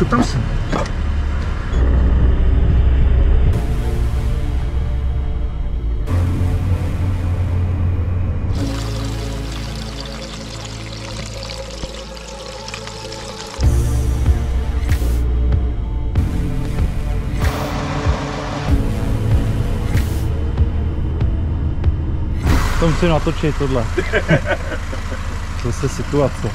Co tam jsem? To musím natočit tohle. Zase situace.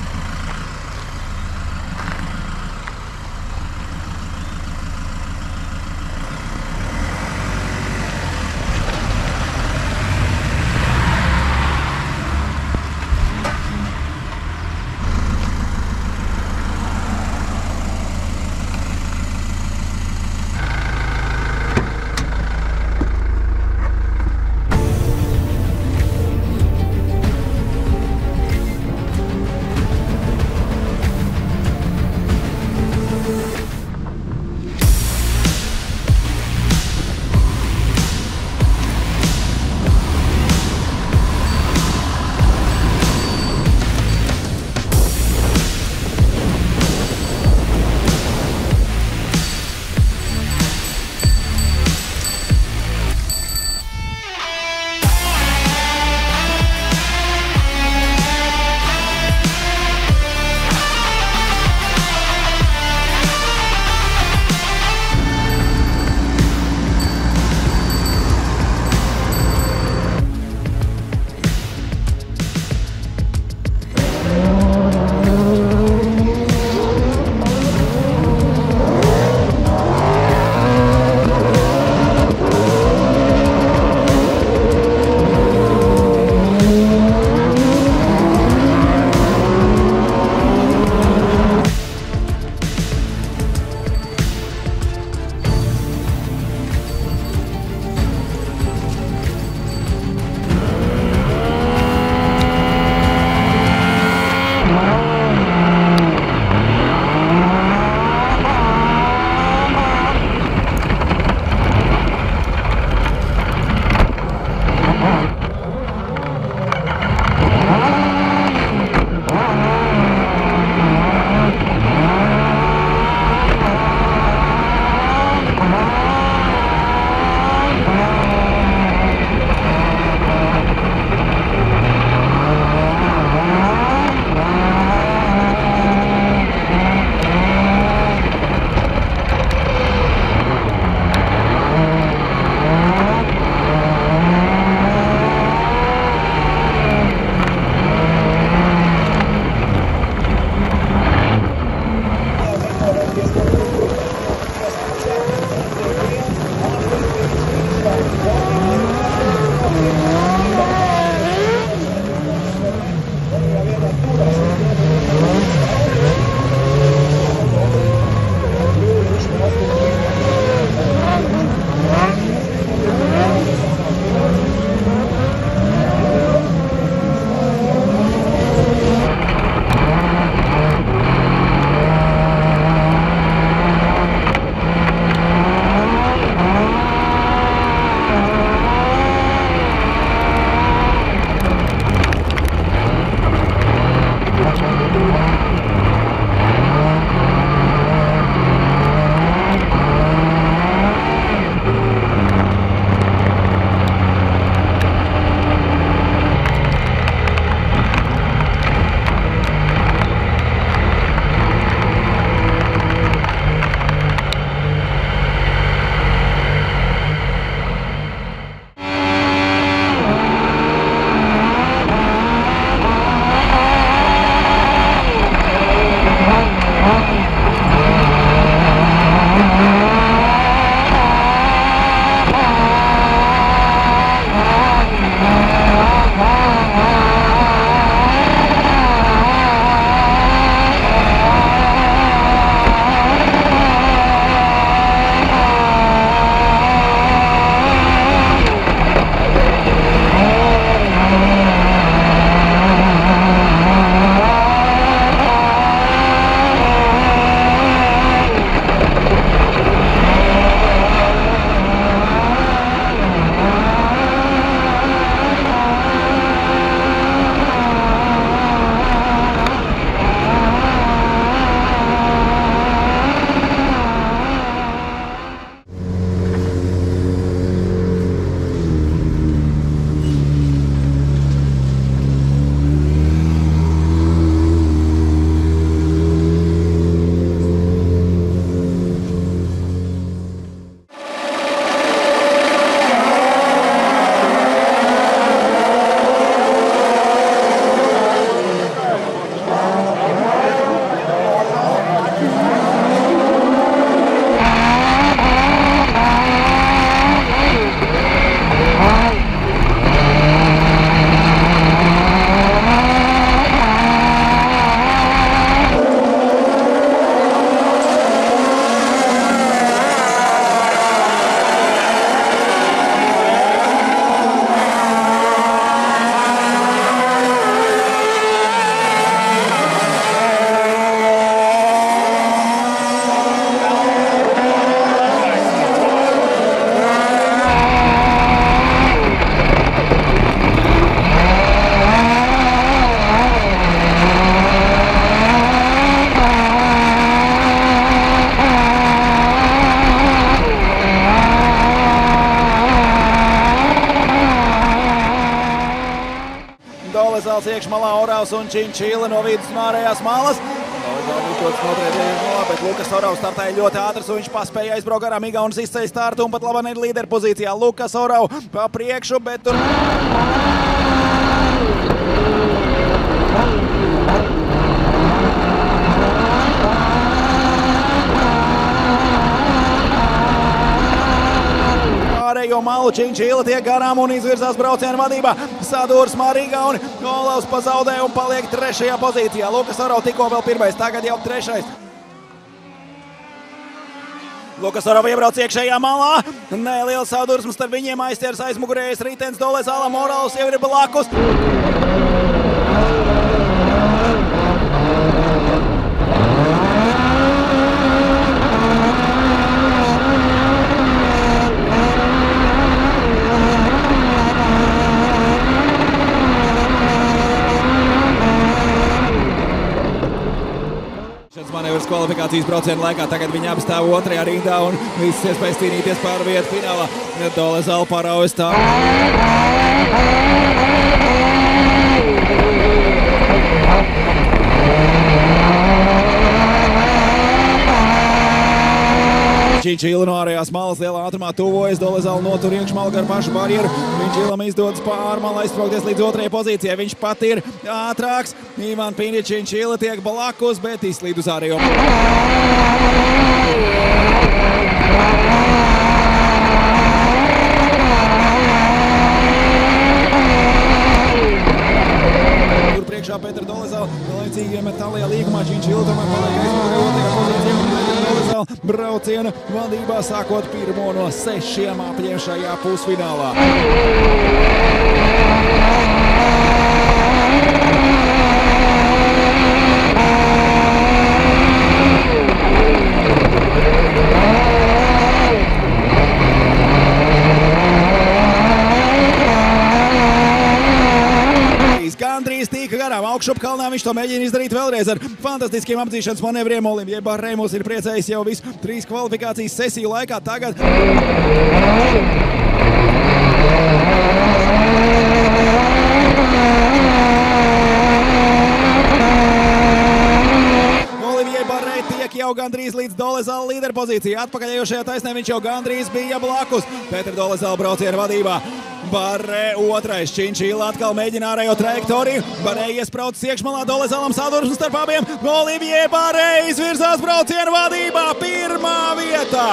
Dolezāls iekšmalā, Oraus un Činčila no vidus un ārējās malas. Dolezāls notriedēja malā, bet Lukas Oraus startēja ļoti ātrs un viņš paspēja aizbraukt garām Igaunas izceļ startu un pat labāk ir līderu pozīcijā. Lukas Oraus pa priekšu, bet tur... Pārējo malu Činčila tiek garām un izvirzās brauciena vadībā. Sadursmā ar Igauni. Olaus pazaudē un paliek 3. pozīcijā. Lukas Oraus tikko vēl 1, tagad jau 3. Lukas Oraus iebrauc iekšējā malā. Neliela sadursme starp viņiem, aizķers aizmugurējais ritenis Dolezālam. Oraus jau ir blakus. Manevrs kvalifikācijas brauciena laikā. Tagad viņi abi stāv 2. rindā un visas iespējas cīnīties par vietu finālā. Dolezāla paraujas tā. Činčila no ārējās malas lielā ātrumā tuvojas. Dolezāla notur iekšmalu gar pašu barjeru. Činčilam izdodas pārmalu aizsprāgties līdz 2. pozīcijai. Viņš pat ir ātrāks. Ivan Pini Činčila tiek blakus, bet izslīd uz ārējo. Tur priekšā Petra Dolezāla laicīgi iemet tālajā līgumā. Činčila tomēr paliek aizmugurē 2. pozīcijā. Dolezāla brauciena vadībā sākot 1. no 6 apļiem šajā pusfinālā. Gandrīz tika garām augšup kalnā, viņš to mēģina izdarīt vēlreiz ar fantastiskiem apdzīšanas manevriem. Olivier Barré mūs ir priecējis jau visu 3 kvalifikācijas sesiju laikā. Tagad Olivier Barré tiek jau gandrīz līdz Dolezāla līderpozīcijai. Atpakaļējošajā taisnē viņš jau gandrīz bija blakus. Petra Dolezāla brauciena vadībā. Barré 2. Činčila atkal mēģina ārējo trajektoriju. Barré iespraucis iekšmalā, Dolezālam sadursme starp abiem. Olivier Barré izvirzās brauciena vadībā 1. vietā.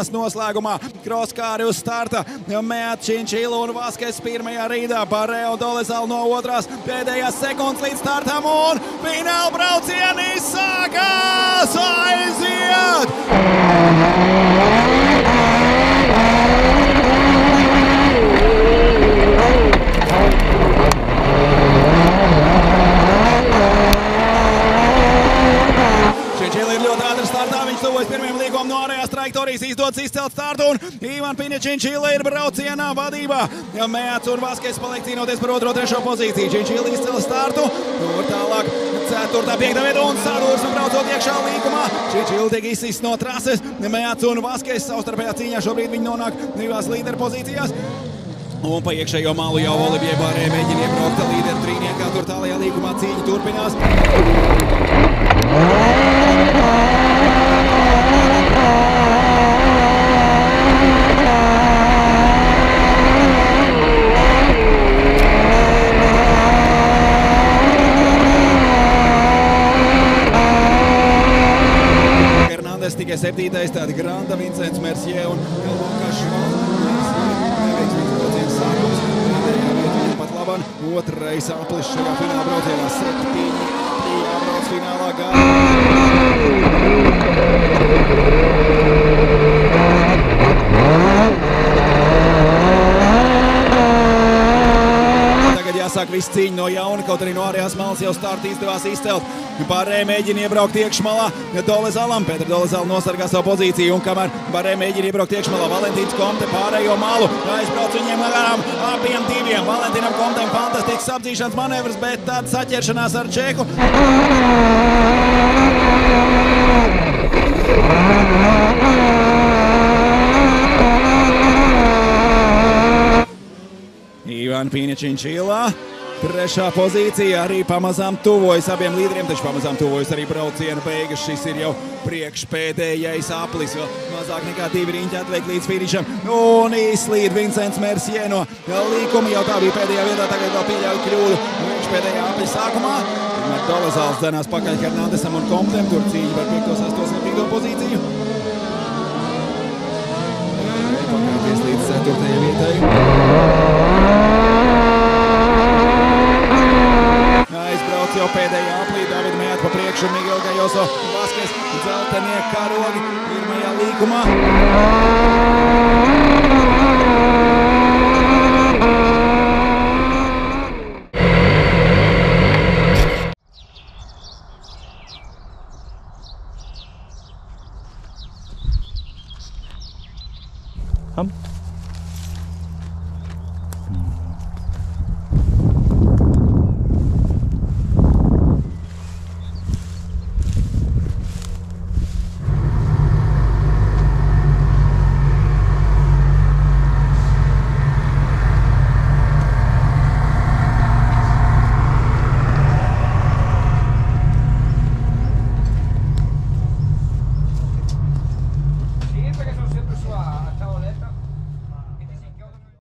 Noslēgumā kroskāri uz starta. Mēt Činčila un Vaskes 1. rindā. Barré un Dolezāla no 2. pēdējās sekundes līdz startam un fināla braucieni sākās! Aiziet! Činčila ir ļoti ātri startā, viņš tuvojas 1. līgumam no ārējās trajektorijas, izdodas izcelt startu un Ivan Pini Činčila ir braucienā vadībā. Mēts un Vaskes paliek cīnoties par 2. un 3. pozīciju. Činčila izcel startu, tur tālāk 4. 5. vieta un sadursme braucot iekšā līgumā. Činčila tiek izsists no trases. Mēts un Vaskes savstarpējā cīņā šobrīd viņi nonāk 2 līderu pozīcijās. Un pa iekšējo malu jau Olivier Barré mēģina iebraukt līderu trīniekā. Tur tālajā līgumā cīņa turpinās. Mendes, tikai 7. Tāda Granda, Vincents Mercier un Lukas Švalds. Neveiksmīgs brauciens sākums. Pēdējā vieta viņam pat labāk. Otrais aplis šajā fināla braucienā. 7. jābrauc finālā Jāsāk viss cīņa no jauna, kaut arī no ārējās malas jau startu izdevās izcelt. Barē mēģina iebraukt iekšmalā Dolezalam. Pēter Dolezala nosargā savu pozīciju, un kamēr Barē mēģina iebraukt iekšmalā, Valentīns Komte pārējo malu. Aizbrauc viņiem garām abiem diviem. Valentīnam Komtem fantastisks apdzīšanas manevrs, bet tāda saķeršanās ar Čeku. Ivan Piničinčīlā. Trešā pozīcija arī pamazām tuvojas abiem līderiem, taču pamazām tuvojas arī brauciena beigas. Šis ir jau priekšpēdējais aplis, vēl mazāk nekā 2 riņķi atliek līdz finišam. Un izslīd Vincents Mercier no līkuma, jau tā bija pēdējā vietā, tagad vēl pieļauj kļūdu priekšpēdējā aplis sākumā. Tomēr Dolezals dzenās pakaļ Hernandesam un Komtem, tur cīņa par 5., 6. un 5. pozīciju. Pakāpties līdz 4. vietai. Aizbrauc jau pēdējā aplī, Davida Meata pa priekšu, Miguel Gajoso Vaskes, dzeltenie karogi pirmajā līkumā.